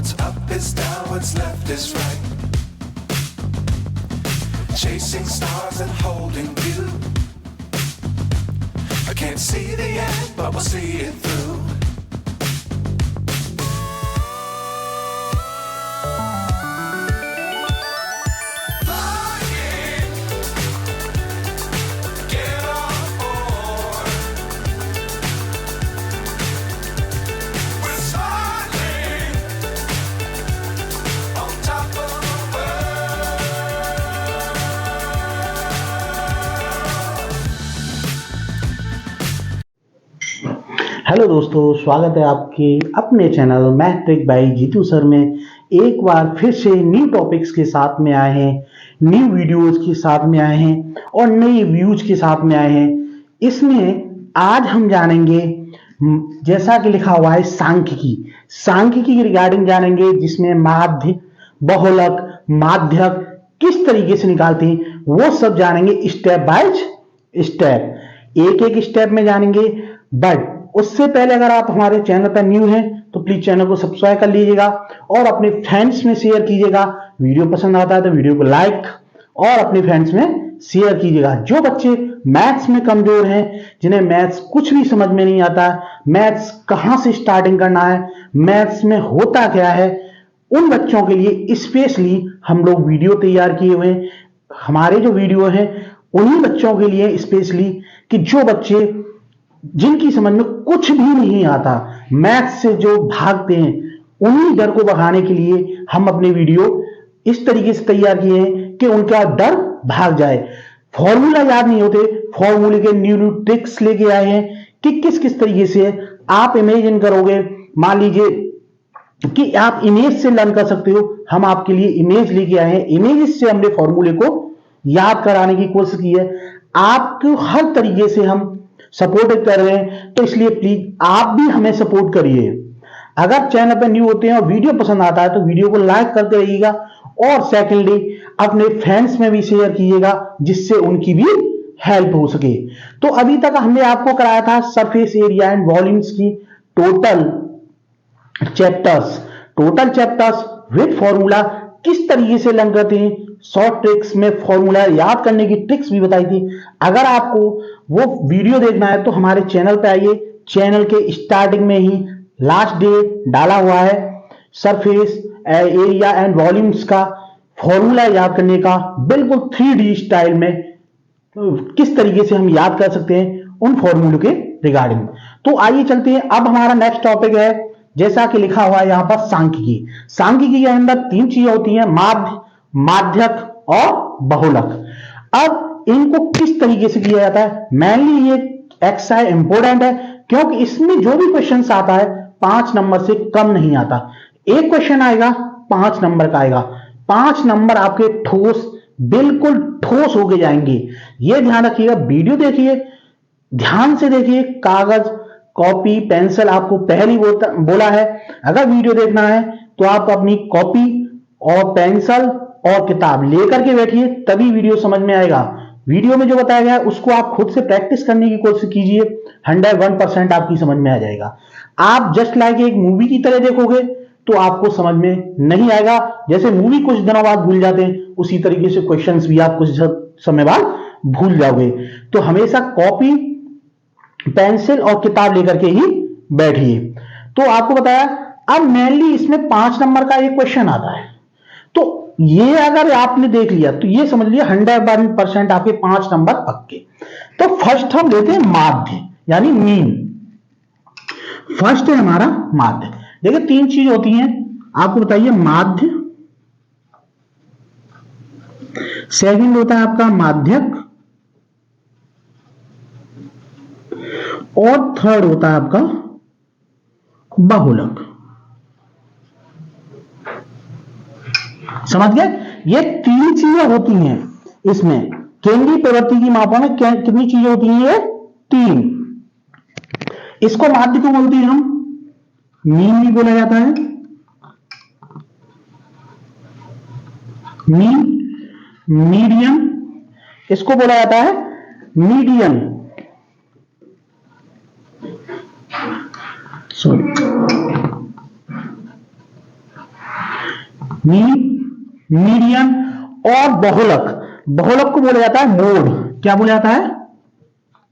What's up is down, what's left is right. Chasing stars and holding you. I can't see the end, but we'll see it through. Hello दोस्तों, स्वागत है आपके अपने channel math trick by Jeetu sir में। एक बार फिर से new topics के साथ में आए हैं, न्यू वीडियोस के साथ में आए हैं और नए व्यूज के साथ में आए हैं। इसमें आज हम जानेंगे, जैसा कि लिखा हुआ है, सांख्यिकी की रिगार्डिंग जानेंगे, जिसमें माध्य, बहुलक, माध्यक किस तरीके से निकालते हैं वो सब जानेंगे स्टेप बाय स्टेप, एक एक स्टेप में जानेंगे। बट उससे पहले अगर आप हमारे चैनल पर न्यू हैं तो प्लीज चैनल को सब्सक्राइब कर लीजिएगा और अपने फ्रेंड्स में शेयर कीजिएगा। वीडियो पसंद आता है तो वीडियो को लाइक और अपने फ्रेंड्स में शेयर कीजिएगा। जो बच्चे मैथ्स में कमजोर हैं, जिन्हें मैथ्स कुछ भी समझ में नहीं आता, मैथ्स कहां से स्टार्टिंग करना है, मैथ्स में होता क्या है, उन बच्चों के लिए स्पेशली हम लोग वीडियो तैयार किए हुए हैं। हमारे जो वीडियो हैं उन्हीं बच्चों के लिए स्पेशली, कि जो बच्चे जिनकी समझ में कुछ भी नहीं आता, मैथ्स से जो भागते हैं, उन्हीं डर को भगाने के लिए हम अपने वीडियो इस तरीके से तैयार किए हैं कि उनका डर भाग जाए। फॉर्मूला याद नहीं होते, फॉर्मूले के न्यू न्यू ट्रिक्स लेके आए हैं कि किस किस तरीके से आप इमेजिन करोगे। मान लीजिए कि आप इमेज से लर्न कर सकते हो, हम आपके लिए इमेज लेके आए हैं। इमेज से हमने फॉर्मूले को याद कराने की कोशिश की है। आपको हर तरीके से हम सपोर्ट कर रहे हैं, तो इसलिए प्लीज आप भी हमें सपोर्ट करिए। अगर चैनल पर न्यू होते हैं और वीडियो पसंद आता है तो वीडियो को लाइक करते रहिएगा और सेकेंडली अपने फ्रेंड्स में भी शेयर कीजिएगा, जिससे उनकी भी हेल्प हो सके। तो अभी तक हमने आपको कराया था सरफेस एरिया एंड वॉल्यूम्स की टोटल चैप्टर्स विद फॉर्मूला किस तरीके से लर्न करते हैं। शॉर्ट ट्रिक्स में फॉर्मूला याद करने की ट्रिक्स भी बताई थी। अगर आपको वो वीडियो देखना है तो हमारे चैनल पे आइए। चैनल के स्टार्टिंग में ही लास्ट डे डाला हुआ है सरफेस एरिया एंड वॉल्यूम्स का फॉर्मूला याद करने का, बिल्कुल 3D स्टाइल में किस तरीके से हम याद कर सकते हैं उन फॉर्मूले के रिगार्डिंग। तो आइए चलते हैं। अब हमारा नेक्स्ट टॉपिक है, जैसा कि लिखा हुआ है यहां पर, सांख्यिकी के अंदर 3 चीजें होती हैं, माध्य, माध्यक और बहुलक। अब इनको किस तरीके से किया जाता है, मेनली ये एक्सरसाइज इंपॉर्टेंट है, क्योंकि इसमें जो भी क्वेश्चन आता है 5 नंबर से कम नहीं आता। एक क्वेश्चन आएगा 5 नंबर का आएगा, 5 नंबर आपके ठोस, बिल्कुल ठोस होके जाएंगे। ये ध्यान रखिएगा। वीडियो देखिए, ध्यान से देखिए, कागज, कॉपी, पेंसिल आपको पहले ही बोला है। अगर वीडियो देखना है तो आप अपनी कॉपी और पेंसिल और किताब लेकर के बैठिए, तभी वीडियो समझ में आएगा। वीडियो में जो बताया गया है उसको आप खुद से प्रैक्टिस करने की कोशिश कीजिए, 101% आपकी समझ में आ जाएगा। आप जस्ट लाइक एक मूवी की तरह देखोगे तो आपको समझ में नहीं आएगा। जैसे मूवी कुछ दिनों बाद भूल जाते हैं, उसी तरीके से क्वेश्चंस भी आप कुछ समय बाद भूल जाओगे। तो हमेशा कॉपी, पेंसिल और किताब लेकर के ही बैठिए। तो आपको बताया, अब मेनली इसमें 5 नंबर का एक क्वेश्चन आता है, तो ये अगर आपने देख लिया तो ये समझ लिया 101% आपके 5 नंबर पक्के। तो फर्स्ट हम लेते हैं माध्य, यानी मीन। फर्स्ट है हमारा माध्य। देखिए 3 चीज होती हैं, आपको बताइए, माध्य, सेकंड होता है आपका माध्यक, और थर्ड होता है आपका बहुलक। समझ गए? ये 3 चीजें होती हैं इसमें। केंद्रीय प्रवृत्ति की मापों में कितनी चीजें होती हैं? ये 3। इसको माध्य को बोलते हैं हम मीन भी बोला जाता है, मीन, मीडियन, इसको बोला जाता है मीडियन, सॉरी, मीन, मीडियन और बहुलक। बहुलक को बोला जाता है मोड। क्या बोला जाता है?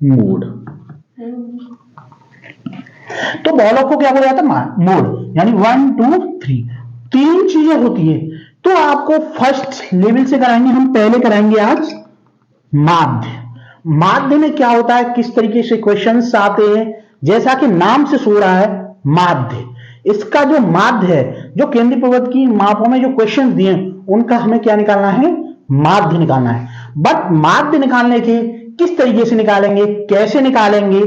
मोड। तो बहुलक को क्या बोला जाता है? मोड। यानी 1 2 3 तीन चीजें होती है। तो आपको फर्स्ट लेवल से कराएंगे, हम पहले कराएंगे आज माध्य। माध्य में क्या होता है, किस तरीके से क्वेश्चंस आते हैं, जैसा कि नाम से सो रहा है माध्य। इसका जो माध्य है, जो केंद्रीय पर्वत की मापों में जो क्वेश्चंस दिए उनका हमें क्या निकालना है? माध्य निकालना है। बट माध्य निकालने के किस तरीके से निकालेंगे, कैसे निकालेंगे,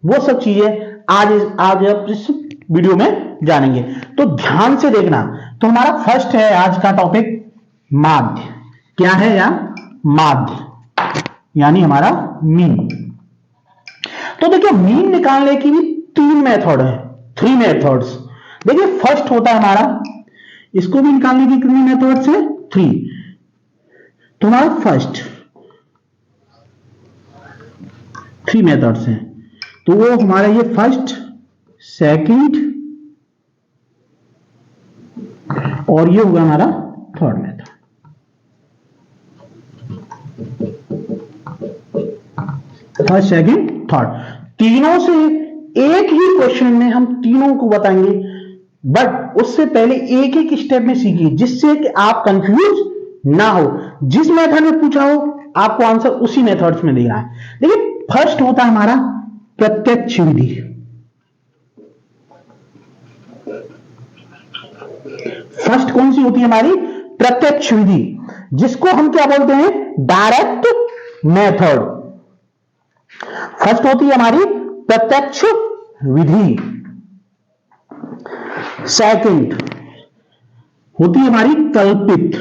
वो सब चीजें आज आज इस वीडियो में जानेंगे। तो ध्यान से देखना। तो हमारा फर्स्ट है आज का टॉपिक माध्य। क्या है यार? माध्य यानी हमारा मीन। तो देखिए मीन निकालने की भी 3 मेथड है, 3 मेथड्स। देखिए फर्स्ट होता है हमारा, इसको भी निकालने की कितनी मेथड्स है? 3। तो हमारा फर्स्ट 3 मेथड्स हैं। तो वो हमारा ये फर्स्ट, सेकंड और ये होगा हमारा third method. First, second, third, तीनों से एक ही क्वेश्चन में हम तीनों को बताएंगे। बट उससे पहले एक एक स्टेप में सीखिए, जिससे कि आप कंफ्यूज ना हो। जिस मेथड में पूछा हो आपको आंसर उसी मेथड्स में देना है। देखिए फर्स्ट होता है हमारा प्रत्यक्ष विधि। फर्स्ट कौन सी होती है हमारी? प्रत्यक्ष विधि, जिसको हम क्या बोलते हैं? Direct method. फर्स्ट होती है हमारी प्रत्यक्ष विधि। सेकंड होती है हमारी कल्पित।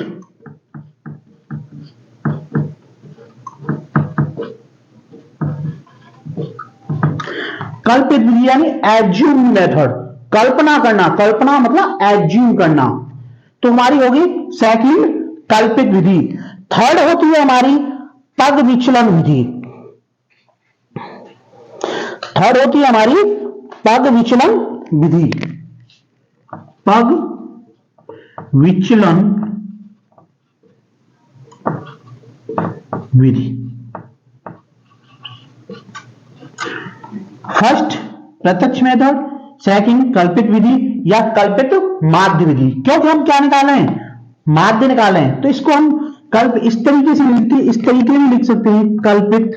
कल्पित विधि यानी एज्यूम मेथड, कल्पना करना। कल्पना मतलब एज्यूम करना। तो हमारी होगी सेकंड कल्पित विधि। थर्ड होती है हमारी पग विचलन विधि। थर्ड होती है हमारी पग विचलन विधि। पग विचलन विधि। फर्स्ट प्रत्यक्ष मेथड, सेकंड कल्पित विधि या कल्पित माध्य विधि। क्योंकि हम क्या निकाले हैं? माध्य निकाले हैं। तो इसको हम कल्प इस तरीके से लिखते हैं, इस तरीके में लिख सकते हैं, कल्पित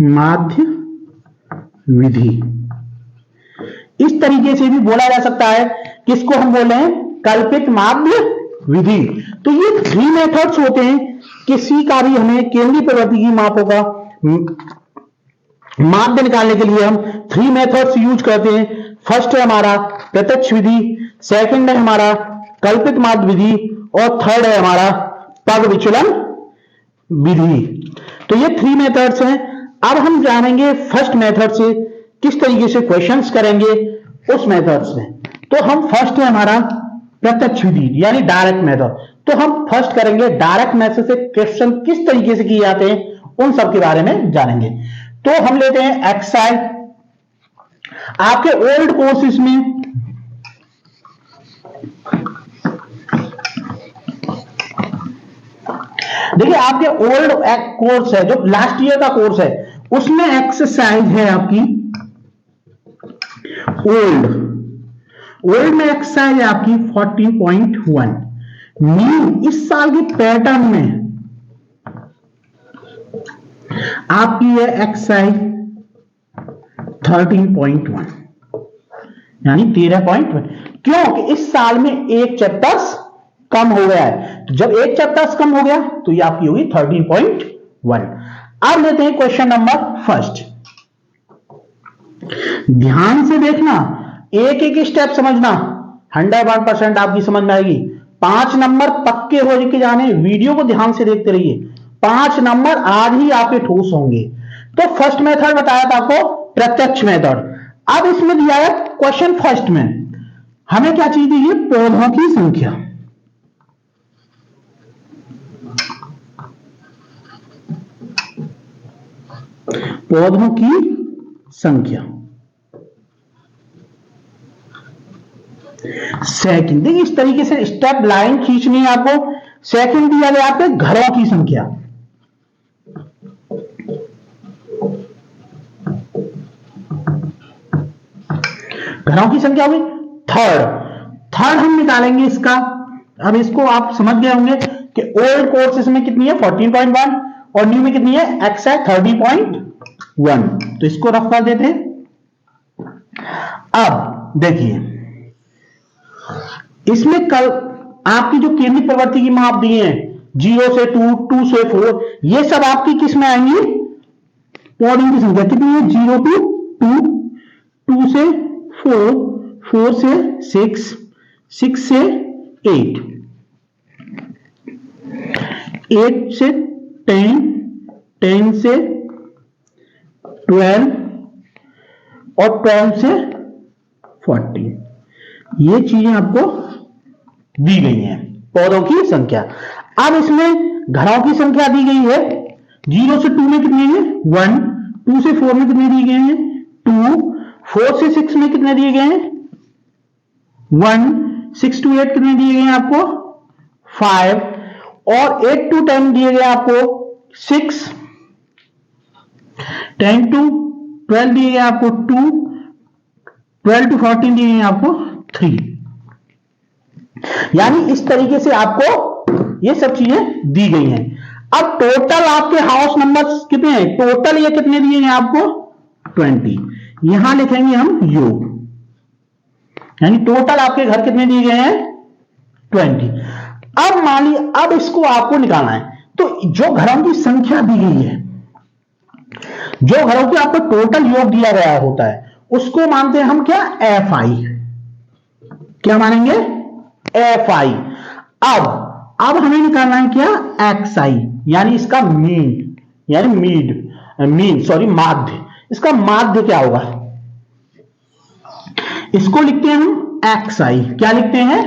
माध्य विधि। इस तरीके से भी बोला जा सकता है, किसको हम बोले हैं? कल्पित माध्य विधि। तो ये 3 मेथड्स होते हैं। किसी का भी हमें केंद्रीय प्रवृत्ति की मापों का माध्य निकालने के लिए हम 3 मेथड्स यूज करते हैं। फर्स्ट है हमारा प्रत्यक्ष विधि, सेकंड है हमारा कल्पित माध्य विधि और थर्ड है हमारा पग विचलन विधि। तो ये 3 मेथड्स हैं। अब हम जानेंगे फर्स्ट मेथड से किस तरीके से क्वेश्चंस करेंगे उस मेथड से। तो हम फर्स्ट है हमारा प्रत्यक्ष विधि यानी डायरेक्ट मेथड। तो हम फर्स्ट करेंगे डायरेक्ट मेथड से क्वेश्चन किस तरीके से किए जाते हैं उन सब के बारे में जानेंगे। तो हम लेते हैं एक्सरसाइज। आपके ओल्ड कोर्सेज में देखिए, आपके ओल्ड कोर्स है जो लास्ट ईयर का कोर्स है, उसमें एक्सरसाइज है आपकी ओल्ड में एक्सरसाइज है आपकी 14.1। न्यू इस साल के पैटर्न में आपकी है एक्सरसाइज 13.1 यानी 13.1। क्योंकि इस साल में एक चैप्टर्स कम हो गया है। तो जब एक चैप्टर्स कम हो गया तो ये आपकी होगी 13.1। अब लेते हैं क्वेश्चन नंबर फर्स्ट। ध्यान से देखना, एक एक स्टेप समझना, 101% आपकी समझ में आएगी। 5 नंबर पक्के हो के जाने, वीडियो को ध्यान से देखते रहिए। 5 नंबर आज ही आपके ठोस होंगे। तो फर्स्ट मेथड बताया था आपको, प्रत्यक्ष मेथड। अब इसमें दिया है क्वेश्चन फर्स्ट में हमें क्या चीज दी है? पौधों की संख्या। पौधों की संख्या। सेकंड। देखिए इस तरीके से स्टेप लाइन खींचनी है आपको। सेकंड दिया गया आपके घरों की संख्या, घरों की संख्या हुई। थर्ड हम निकालेंगे इसका। अब इसको आप समझ गए होंगे कि ओल्ड कोर्सेस में कितनी है 14.1 और न्यू में कितनी है एक्स है 30.1। तो इसको रफ कर देते हैं। अब देखिए इसमें कल आपकी जो केंद्रीय प्रवृत्ति की माप दिए हैं 0 से 2, 2 से 4, ये सब आपकी किस में आएंगी, पॉइंट की संख्या कितनी है 0 to 2, 2 से 4, 4 से 6, 6 से 8, 8 से 10, 10 से 12 और 12 से 40। ये चीजें आपको दी गई हैं पौधों की संख्या। अब इसमें घरों की संख्या दी गई है 0 से 2 में कितने हैं 1, 2 से 4 में कितने दिए गए हैं 2, 4 से 6 में कितने दिए गए हैं 1, 6 to 8 कितने दिए गए हैं आपको 5 और 8 to 10 दिए गए आपको 6, 10 to 12 दिए गए आपको 2, 12 to 14 दिए गए आपको 3। यानी इस तरीके से आपको ये सब चीजें दी गई हैं। अब टोटल आपके हाउस नंबर्स कितने हैं, टोटल ये कितने दिए हैं आपको 20। यहां लिखेंगे हम योग, यानी टोटल आपके घर कितने दिए गए हैं 20। अब मान लीजिए अब इसको आपको निकालना है, तो जो घरों की संख्या दी गई है, जो घरों की आपको टोटल योग दिया गया होता है उसको मानते हैं हम क्या एफ आई। क्या मानेंगे एफ आई। अब हमें निकालना है क्या एक्स आई, यानी इसका मीन, यानी माध्य। इसका माध्य क्या होगा, इसको लिखते हैं हम एक्स आई। क्या लिखते हैं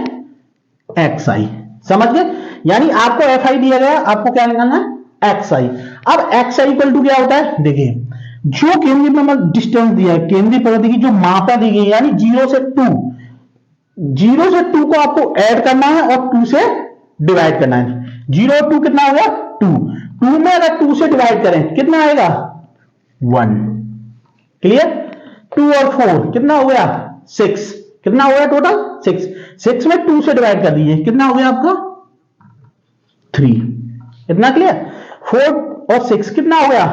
एक्स आई, समझ गए। यानी आपको एफ आई दिया गया, आपको क्या निकालना है एक्स आई। अब एक्स आई इक्वल टू क्या होता है, देखिए जो केंद्रीय डिस्टेंस दिया है, केंद्रीय प्रवृत्ति की जो मात्रा दी गई है, यानी 0 से 2, 0 से 2 को आपको ऐड करना है और 2 से डिवाइड करना है। 0 और 2 कितना होगा 2, 2 में अगर 2 से डिवाइड करें कितना आएगा 1। क्लियर। 2 और 4 कितना हो गया 6, कितना हो गया टोटल 6, 6 में 2 से डिवाइड कर दीजिए कितना हो गया आपका 3। इतना क्लियर। 4 और 6 कितना हो गया,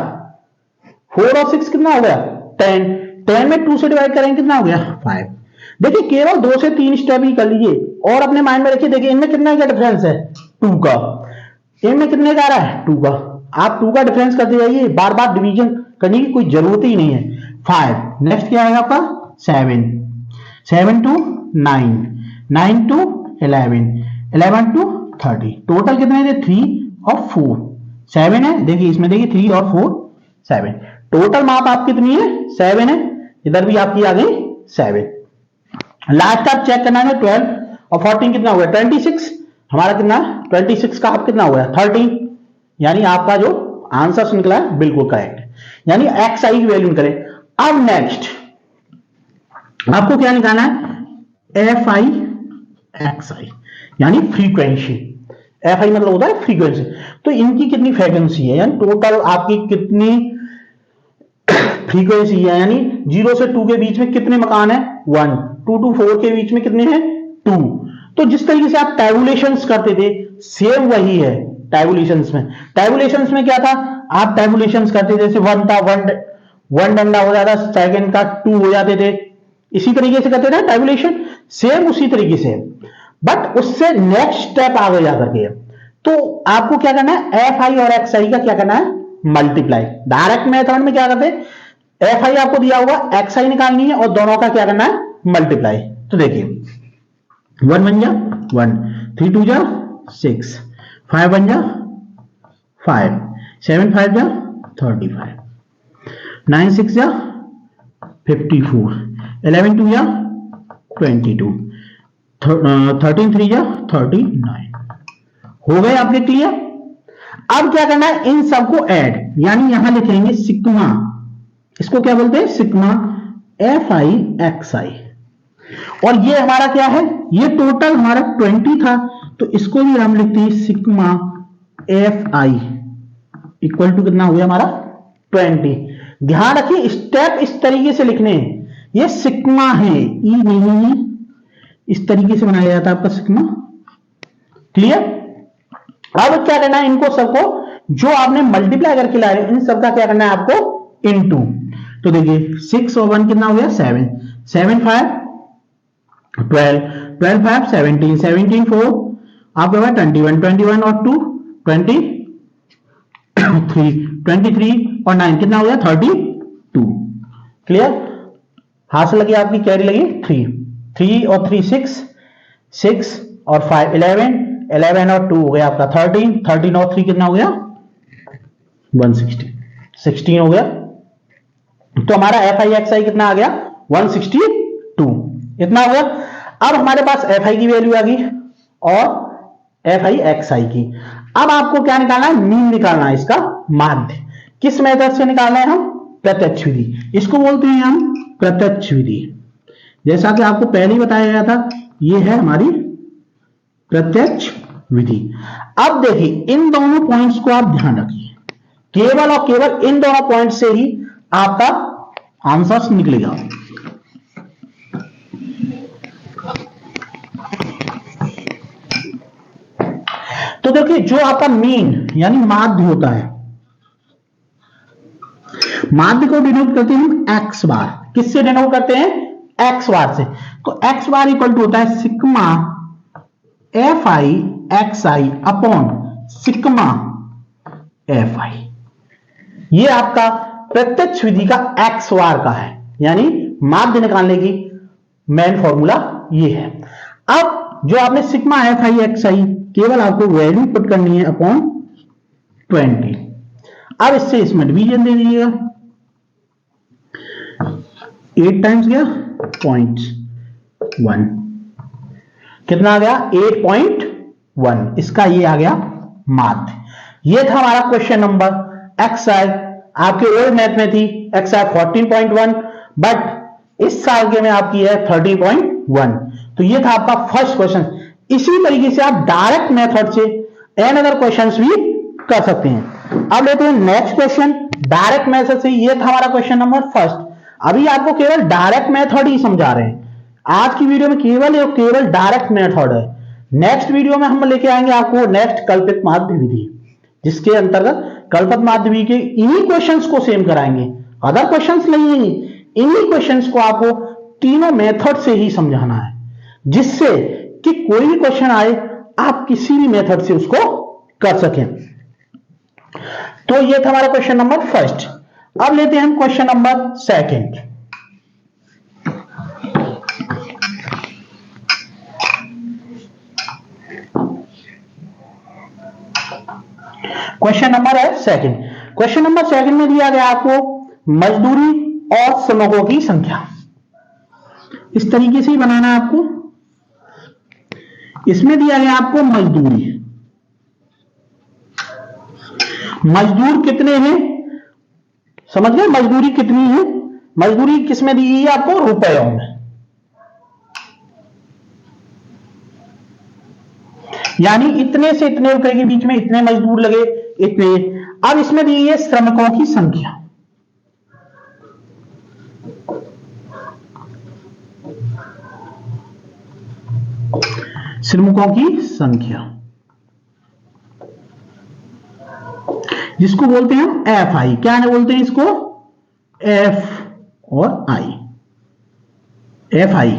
4 और 6 कितना हो गया 10, 10 में 2 से डिवाइड करेंगे कितना हो गया 5। देखिए केवल 2 से 3 स्टेप ही कर लीजिए और अपने माइंड में रखिए। देखिए इनमें कितना का डिफरेंस है 2 का, इनमें कितने का आ रहा है 2 का। आप 2 का डिफरेंस करते जाइए, बार बार डिवीजन करने की कोई जरूरत ही नहीं है। 5 नेक्स्ट क्या आएगा आपका 7, 7 to 9, 9 to 11, 11 to 30। टोटल कितने थे 3 और 4, 7 है। देखिए इसमें देखिए 3 और 4 7, टोटल माप आप कितनी है 7 है। इधर भी आपकी आ गई 7। लास्ट आप चेक करना है 12 और 14 कितना हुआ 26। हमारा कितना 26 का आप कितना हुआ 13। यानी आपका जो आंसर निकला है बिल्कुल करेक्ट, यानी एक्स आई की वैल्यू करें। अब नेक्स्ट आपको क्या निकालना है एफ आई एक्स आई, यानी फ्रीक्वेंसी। एफ आई मतलब होता है फ्रीक्वेंसी। तो इनकी कितनी फ्रीक्वेंसी है, यानी टोटल आपकी कितनी फ्रीक्वेंसी है, यानी 0 से 2 के बीच में कितने मकान है 1, 2 to 4 के बीच में कितने हैं 2। तो जिस तरीके से आप टैबुलेशंस करते थे सेम वही है टैबुलेशंस में। टैबुलेशंस में क्या था, आप टैबुलेशंस करते थे, जैसे 1 था 1 डंडा हो जाता, सेकंड का 2 हो जाते थे, इसी तरीके से करते थे टैबुलेशन, सेम उसी तरीके से। बट उससे नेक्स्ट स्टेप आगे जाकर के तो आपको क्या करना है एफ आई और एक्स आई का क्या करना है मल्टीप्लाई। डायरेक्ट मेथड में क्या करते हैं एफ आई आपको दिया होगा, एक्स आई निकालनी है और दोनों का क्या करना है मल्टीप्लाई। तो देखिए 1 1 जा 1, 3 2 जा 6, 5 1 जा 5, 7 5 जा 35, 9 6 जा 54, 11 2 जा 22, 13 3 जा 39। हो गए आपके क्लियर। अब क्या करना है इन सबको ऐड, यानी यहां लिखेंगे सिग्मा, इसको क्या बोलते हैं सिग्मा एफ आई एक्स आई। और ये हमारा क्या है, ये टोटल हमारा 20 था, तो इसको भी हम लिखते हैं sigma F I equal to कितना हो गया हमारा 20। ध्यान रखिए स्टेप इस तरीके से लिखने हैं, ये सिग्मा है, ई नहीं है, इस तरीके से बनाया जाता है आपका सिग्मा। क्लियर? अब क्या करना है, इनको सबको जो आपने मल्टीप्लाई करके लाए इन सबका क्या करना है आपको इनटू। तो देखिए 6 और 1 कितना हो गया 7, 7 5 12, 12 5 17, 17 4 आपके पास 21, 21 और 2 23, 23 और 9 कितना हो गया 32। क्लियर? हाथ से लगी आपकी कैरी लगी 3, 3 और 3 6, 6 और 5 11, 11 और 2 हो गया आपका 13, 13 और 3 कितना हो गया 160, 16 हो गया। तो हमारा एफ आई एक्स आई कितना आ गया 162 इतना हो गया। अब हमारे पास एफ आई की वैल्यू आ गई और एफ आई एक्स आई की। अब आपको क्या निकालना है, मीन निकालना है, इसका माध्य। किस मेथड से निकालना है हम, प्रत्यक्ष विधि, इसको बोलते हैं हम प्रत्यक्ष विधि। जैसा कि आपको पहले ही बताया गया था, ये है हमारी प्रत्यक्ष विधि। अब देखिए इन दोनों पॉइंट्स को आप ध्यान रखिए, केवल और केवल इन दोनों पॉइंट से ही आपका आंसर निकलेगा। तो देखिए जो आपका मीन यानी माध्य होता है, माध्य को डिनोट करते हैं हम एक्स बार। किससे डिनोट करते हैं, एक्स बार से। तो एक्स बार इक्वल टू होता है sigma F I X I upon sigma F आई। ये आपका प्रत्यक्ष विधि का एक्स बार का है, यानी माध्य निकालने की मेन फॉर्मूला ये है। अब जो आपने सिग्मा एफ आई एक्स आई केवल आपको वैल्यू पुट करनी है अपॉन 20। अब इससे इसमें डिवीजन दे दीजिएगा, 8 टाइम्स गया 0.1 कितना आ गया 8.1, इसका ये आ गया माध्य। ये था हमारा क्वेश्चन नंबर एक्सरसाइज। आपके ओल्ड मैथ में थी एक्सरसाइज 14.1, बट इस साल के में आपकी है 30.1। तो ये था आपका फर्स्ट क्वेश्चन। इसी तरीके से आप डायरेक्ट मेथड से एन अदर क्वेश्चंस भी कर सकते हैं। अब लेते हैं नेक्स्ट क्वेश्चन डायरेक्ट मेथड से। ये था हमारा क्वेश्चन नंबर फर्स्ट। अभी आपको केवल डायरेक्ट मेथड ही समझा रहे हैं, आज की वीडियो में केवल डायरेक्ट मेथड है। नेक्स्ट वीडियो में हम लेके आएंगे आपको नेक्स्ट कल्पित माध्य विधि, जिसके अंतर्गत कल्पित माध्य विधि के इन्हीं क्वेश्चंस को सेम कराएंगे, अदर क्वेश्चंस नहीं है। इन्हीं क्वेश्चंस को आपको तीनों मेथड से ही समझाना है, जिससे कि कोई भी क्वेश्चन आए आप किसी भी मेथड से उसको कर सकें। तो ये था हमारा क्वेश्चन नंबर फर्स्ट। अब लेते हैं हम question number second. Question number है सेकंड। क्वेश्चन नंबर सेकंड में दिया गया आपको मजदूरी और श्रमिकों की संख्या। इस तरीके से ही बनाना है आपको। इसमें दिया गया आपको मजदूरी, मजदूर कितने हैं समझ गए, मजदूरी कितनी है। मजदूरी किसमें दी गई है आपको, रुपयों में, यानी इतने से इतने रुपए के बीच में इतने मजदूर लगे इतने। अब इसमें दी गई है श्रमिकों की संख्या। श्रमिकों की संख्या जिसको बोलते हैं हम एफ आई। क्या बोलते हैं इसको, एफ और आई, एफ आई।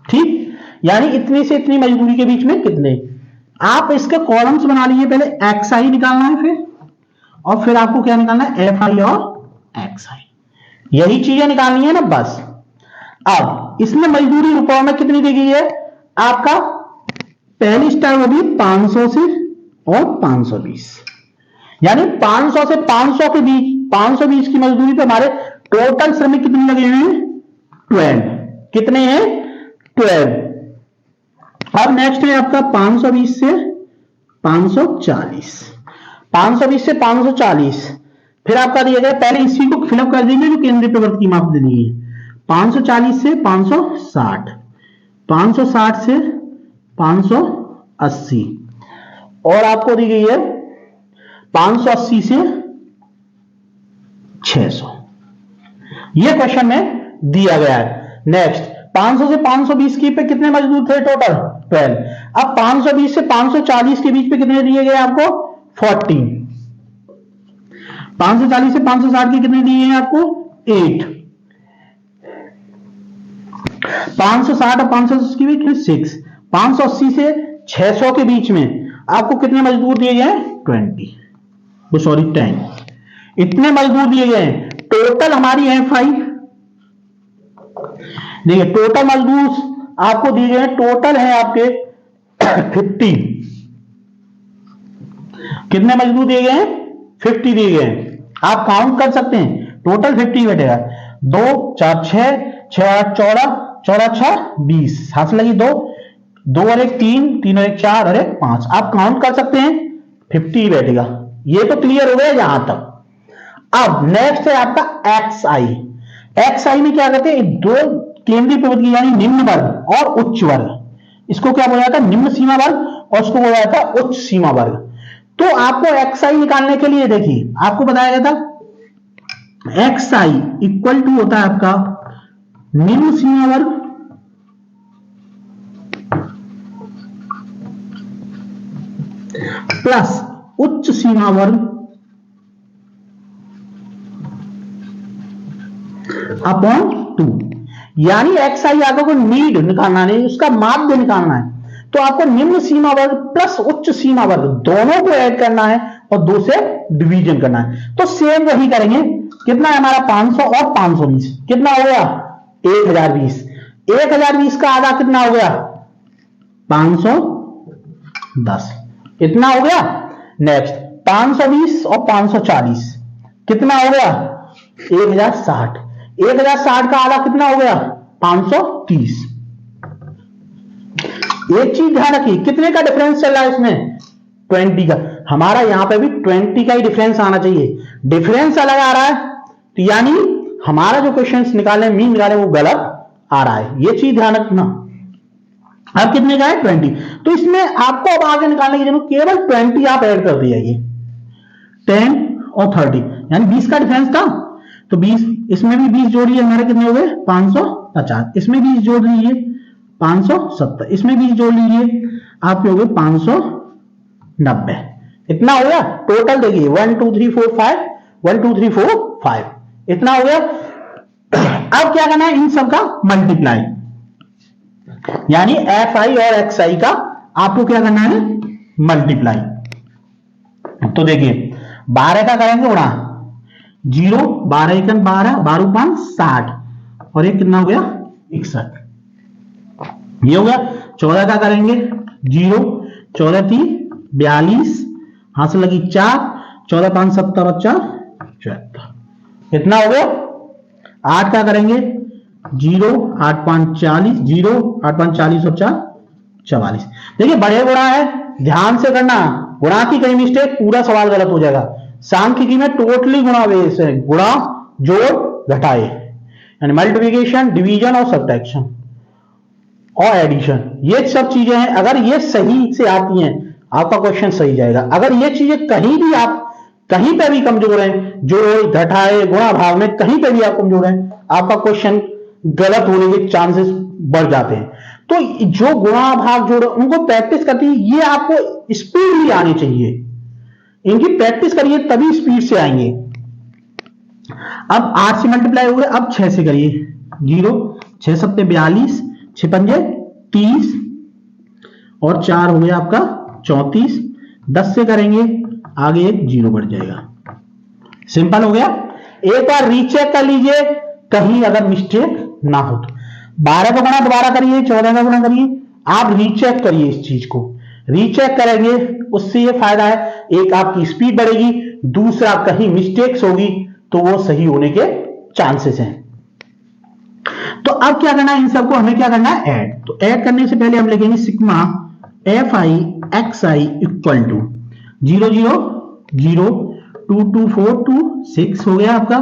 ठीक, यानी इतनी से इतनी मजदूरी के बीच में कितने। आप इसके कॉलम्स बना लीजिए, पहले एक्स आई निकालना है फिर, और फिर आपको क्या निकालना है एफ आई और एक्स आई, यही चीजें निकालनी है ना बस। अब इसमें मजदूरी रुपयों में कितनी दी गई है आपका, पहली स्टार होगी 500 से और 520, यानी 500 से 500 के बीच 520 की मजदूरी पे हमारे टोटल श्रमिक कितने लगे हैं 12। कितने हैं 12। अब नेक्स्ट है आपका 520 से 540, 520 से 540। फिर आपका दिया गया, पहले इसी को फिलअप कर दीजिए जो केंद्रीय प्रवृत्ति की माप दे दी है, 540 से 560, 560 से 580 और आपको दी गई है 580 से 600। ये क्वेश्चन में दिया गया है। नेक्स्ट 500 से 520 की पे कितने मजदूर थे टोटल 12। अब 520 से 540 के बीच पे कितने दिए गए आपको 14। 540 से 560 के कितने दिए हैं आपको 8। 560 और 580 के बीच में 6। 580 से 600 के बीच में आपको कितने मजदूर दिए गए 10। इतने मजदूर दिए गए हैं। टोटल हमारी है 5। देखिए टोटल मजदूर आपको दिए गए टोटल है आपके 50। कितने मजदूर दिए गए हैं 50 दिए गए हैं। आप काउंट कर सकते हैं टोटल 50 बैठेगा 2 4 6 6 8 14 14 6 20 हाथ लगी 2 2 और 1 3 3 और 1 4 और 1 5 आप काउंट कर सकते हैं 50 बैठेगा। ये तो क्लियर हो गया यहां तक। अब नेक्स्ट है आपका एक्स आई में क्या करते हैं दो केंद्रीय पर्वत की यानी निम्न वर्ग और उच्च वर्ग। इसको क्या बोला जाता है निम्न सीमा वर्ग और इसको बोला जाता है उच्च सीमा वर्ग। तो आपको एक्स आई निकालने के लिए देखिए आपको बताया गया था एक्स आई इक्वल टू होता है आपका निम्न सीमा वर्ग प्लस उच्च सीमा वर्ग अपॉन 2। यानी एक्स आई आपको नीड निकालना नहीं उसका माध्य निकालना है। तो आपको निम्न सीमा वर्ग प्लस उच्च सीमा वर्ग दोनों को ऐड करना है और 2 से डिवीजन करना है। तो सेम वही करेंगे। कितना है हमारा 500 और 520 कितना हो गया 1020। 1020 का आधा कितना हो गया 510 इतना हो गया। नेक्स्ट 520 और 540 कितना हो गया 1060। 1060 का आधा कितना हो गया 530। एक चीज ध्यान रखिए कितने का डिफरेंस चल रहा है इसमें 20 का। हमारा यहां पे भी 20 का ही डिफरेंस आना चाहिए। डिफरेंस अलग आ रहा है तो यानी हमारा जो क्वेश्चंस निकाले मीन निकाले वो गलत आ रहा है। ये चीज ध्यान रखना। अब कितने का है 20। तो इसमें आपको अब आगे निकालने की जरूरत केवल 20 आप ऐड कर दिया 10 और 30 यानी 20 का डिफरेंस था तो 20 इसमें भी 20 जोड़िए हमारे कितने हो गए 550। इसमें 20 जोड़ लीजिए 570। इसमें 20 जोड़ लीजिए आपके हो गए 590। इतना हो गया टोटल। देखिए 1 2 3 4 5 1 2 3 4 5 इतना हो गया। अब क्या करना है इन सब का मल्टीप्लाई यानी एफ आई और एक्स आई का आपको क्या करना है मल्टीप्लाई। तो देखिए 12 का करेंगे उड़ा 0 12 1 12 12 5 60 और एक कितना हो गया 61 ये हो गया। 14 का करेंगे 0 14 3 42 हाथ से लगी 4 14 5 70 और 4 74 इतना हो गया। 8 का करेंगे 0 8 5 40 0 8 5 40 और 4 44। देखिए बड़े गुणा है ध्यान से करना। गुणा की कहीं मिस्टेक पूरा सवाल गलत हो जाएगा। सांख्यिकी में टोटली गुणा बेस है गुणा जोड़ घटाए यानी मल्टीप्लिकेशन डिवीजन और सब्ट्रैक्शन और एडिशन ये सब चीजें हैं। अगर ये सही से आती हैं आपका क्वेश्चन सही जाएगा। अगर ये चीजें कहीं भी आप कहीं पे भी कमजोर हैं जोड़ घटाए गुणा भाग में कहीं पे भी आप कमजोर हैं आपका क्वेश्चन गलत होने के चांसेस बढ़ जाते हैं। तो जो गुणा भाग जोड़ उनको प्रैक्टिस करती है ये आपको स्पीड भी आनी चाहिए। इनकी प्रैक्टिस करिए तभी स्पीड से आएंगे। अब 8 से मल्टीप्लाई हो गए। अब 6 से करिए 0 6 7 42 6 5 30 और 4 हो गया आपका 34। 10 से करेंगे आगे एक 0 बढ़ जाएगा। सिंपल हो गया। एक बार रीचेक कर लीजिए कहीं अगर मिस्टेक ना हो तो। 12 का गुणा दोबारा करिए 14 का गुणा करिए। आप रीचेक करिए इस चीज को। रीचेक करेंगे उससे ये फायदा है एक आपकी स्पीड बढ़ेगी दूसरा कहीं मिस्टेक्स होगी तो वो सही होने के चांसेस हैं। तो अब क्या करना है इन सबको हमें क्या करना है ऐड। तो ऐड करने से पहले हम लिखेंगे sigma F I X I equal to 0 0 0 2 2 4 2 6 हो गया आपका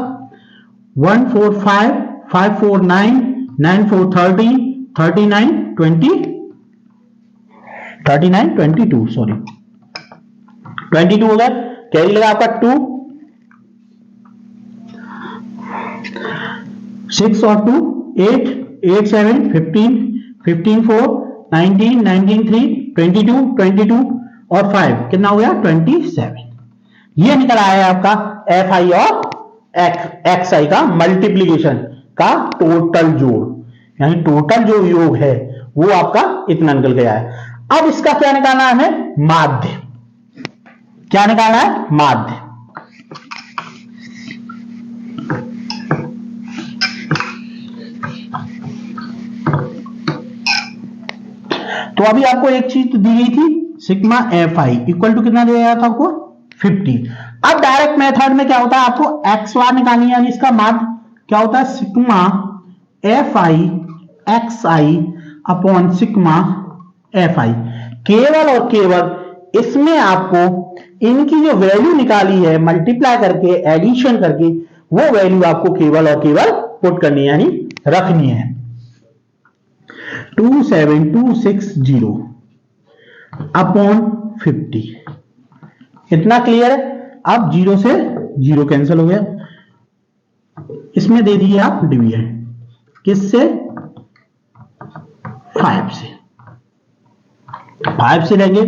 1 4 5 5 4 9 9 4 30 39 22 सॉरी 22 हो गया, कैरी लगा आपका 2, 6 और 2 8, 8 7 15, 15 4 19, 19 3 22, 22 और 5 कितना हो गया 27। ये निकल आया है आपका एफ आई और एक्स आई का मल्टीप्लीकेशन का टोटल जोड़, यानी टोटल जो योग है वो आपका इतना निकल गया है। अब इसका क्या निकालना है, माध्य। क्या निकालना है, माध्य। तो अभी आपको एक चीज तो दी गई थी, sigma F I equal to कितना दिया गया था आपको 50। अब डायरेक्ट मेथड में क्या होता है, आपको एक्स वार निकालनी है, यानी इसका माध्य क्या होता है, sigma F I X I upon sigma F आई। केवल और केवल इसमें आपको इनकी जो वैल्यू निकाली है मल्टीप्लाई करके एडिशन करके, वो वैल्यू आपको केवल और केवल पुट करनी है, यानी रखनी है 27260 अपॉन 50। इतना क्लियर है। अब 0 से 0 कैंसिल हो गया, इसमें दे दीजिए आप डिवीजन, किससे 5 से, 5 से लेंगे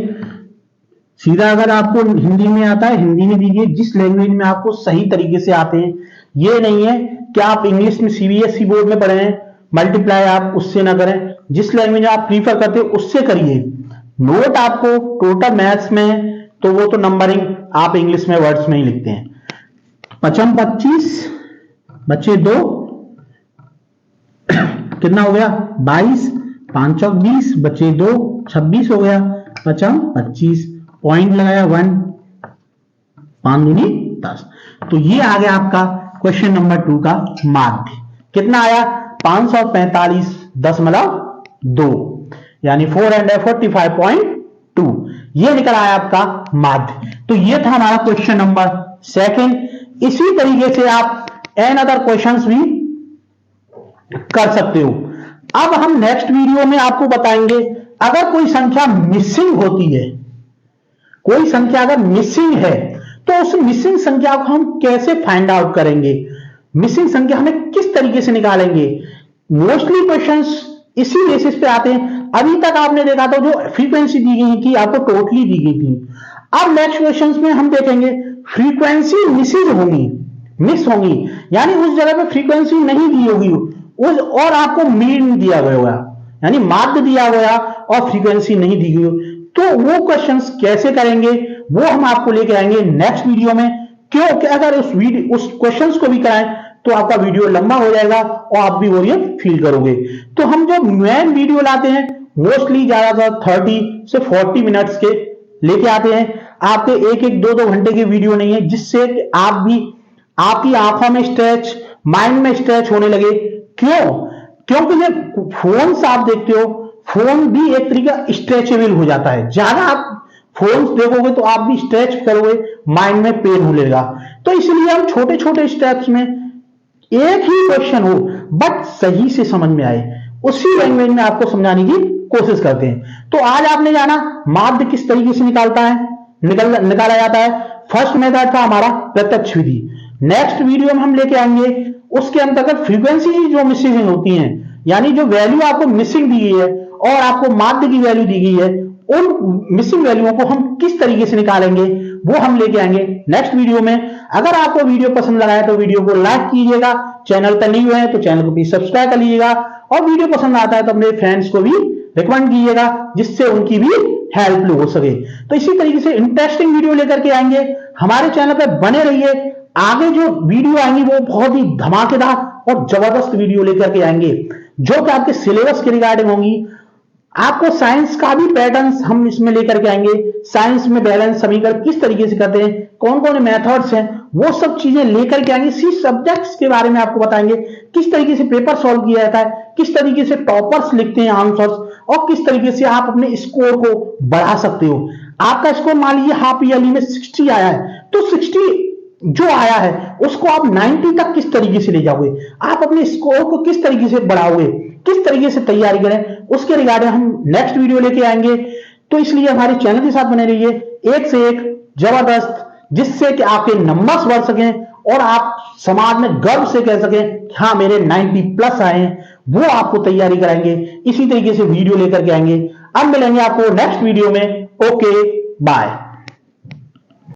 सीधा। अगर आपको हिंदी में आता है हिंदी में दीजिए, जिस लैंग्वेज में आपको सही तरीके से आते हैं। ये नहीं है कि आप इंग्लिश में सीबीएसई बोर्ड में पढ़े हैं, मल्टीप्लाई आप उससे ना करें, जिस लैंग्वेज आप प्रीफर करते हो उससे करिए। नोट आपको टोटल मैथ्स में तो वो तो नंबरिंग आप इंग्लिश में वर्ड्स में ही लिखते हैं। 5 25 बच्चे 2 कितना हो गया 22, 5 चौक 20 बच्चे 2 26 हो गया, 5 25 पॉइंट लगाया 1, 5 दूनी 10। तो ये आ गया आपका क्वेश्चन नंबर 2 का माध्य। कितना आया 545.2 यानी 445.2, ये निकल आया आपका माध्य। तो ये था हमारा क्वेश्चन नंबर 2। इसी तरीके से आप एन अदर क्वेश्चंस भी कर सकते हो। अब हम नेक्स्ट वीडियो में आपको बताएंगे, अगर कोई संख्या मिसिंग होती है, कोई संख्या अगर मिसिंग है तो उस मिसिंग संख्या को हम कैसे फाइंड आउट करेंगे, मिसिंग संख्या हमें किस तरीके से निकालेंगे। मोस्टली क्वेश्चंस इसी बेसिस पे आते हैं। अभी तक आपने देखा था जो फ्रीक्वेंसी दी गई थी आपको टोटली दी गई थी। अब नेक्स्ट क्वेश्चंस में हम देखेंगे फ्रीक्वेंसी मिसिज होंगी, मिस होंगी, यानी उस जगह पे फ्रीक्वेंसी नहीं दी होगी उस, और आपको मीन दिया गया होगा, यानी माध्य दिया गया और फ्रीक्वेंसी नहीं दी गई। तो वो क्वेश्चंस कैसे करेंगे वो हम आपको लेके आएंगे नेक्स्ट वीडियो में। क्योंकि अगर उस क्वेश्चंस को भी कराएं तो आपका वीडियो लंबा हो जाएगा और आप भी बोरियत फील करोगे। तो हम जो मेन वीडियो लाते हैं मोस्टली ज्यादातर 30 से 40 मिनट्स के लेके आते हैं। आपके एक 2 घंटे की वीडियो नहीं है, जिससे आप भी आपकी आंखों में स्ट्रेच, माइंड में स्ट्रेच होने लगे। क्यों? क्योंकि जब फोन आप देखते हो, फोन भी एक तरीका स्ट्रेचेबल हो जाता है। ज्यादा आप फोन देखोगे तो आप भी स्ट्रेच करोगे, माइंड में पेन होने लगा। तो इसलिए हम छोटे छोटे स्टेप्स में एक ही क्वेश्चन हो बट सही से समझ में आए, उसी लैंग्वेज में आपको समझाने की कोशिश करते हैं। तो आज आपने जाना माध्य किस तरीके से निकाला जाता है। फर्स्ट मेथड था हमारा प्रत्यक्ष विधि। नेक्स्ट वीडियो में हम लेके आएंगे उसके अंतर्गत फ्रीक्वेंसी जो मिसिंग होती हैं, यानी जो वैल्यू आपको मिसिंग दी गई है और आपको माध्य की वैल्यू दी गई है, उन मिसिंग वैल्यूओं को हम किस तरीके से निकालेंगे वो हम लेके आएंगे नेक्स्ट वीडियो में। अगर आपको वीडियो पसंद लगा है तो वीडियो को लाइक कीजिएगा, चैनल पर नहीं हुए हैं तो चैनल को भी सब्सक्राइब कर लीजिएगा, और वीडियो पसंद आता है तो अपने फ्रेंड्स को भी रिकमेंड कीजिएगा, जिससे उनकी भी हेल्प हो सके। तो इसी तरीके से इंटरेस्टिंग वीडियो लेकर के आएंगे, हमारे चैनल पर बने रहिए। आगे जो वीडियो आएंगी वो बहुत ही धमाकेदार और जबरदस्त वीडियो लेकर के आएंगे, जो कि आपके सिलेबस के रिगार्डिंग होंगी। आपको साइंस का भी पैटर्न्स हम इसमें लेकर के आएंगे, साइंस में बैलेंस समीकरण किस तरीके से करते हैं, कौन कौन मेथड्स हैं, वो सब चीजें लेकर के आएंगे। इसी सब्जेक्ट्स के बारे में आपको बताएंगे, किस तरीके से पेपर सॉल्व किया जाता है, किस तरीके से टॉपर्स लिखते हैं आंसर्स, और किस तरीके से आप अपने स्कोर को बढ़ा सकते हो। आपका स्कोर मान लीजिए हाफ ईयरली में 60 आया है, तो 60 जो आया है उसको आप 90 तक किस तरीके से ले जाओगे, आप अपने स्कोर को किस तरीके से बढ़ाओगे, किस तरीके से तैयारी करें, उसके रिगार्डिंग हम नेक्स्ट वीडियो लेके आएंगे। तो इसलिए हमारे चैनल के साथ बने रहिए, एक से एक जबरदस्त, जिससे कि आपके नंबर्स बढ़ सकें और आप समाज में गर्व से कह सकें हाँ मेरे 90 प्लस आए हैं। वो आपको तैयारी कराएंगे, इसी तरीके से वीडियो लेकर के आएंगे। अब मिलेंगे आपको नेक्स्ट वीडियो में। Okay bye.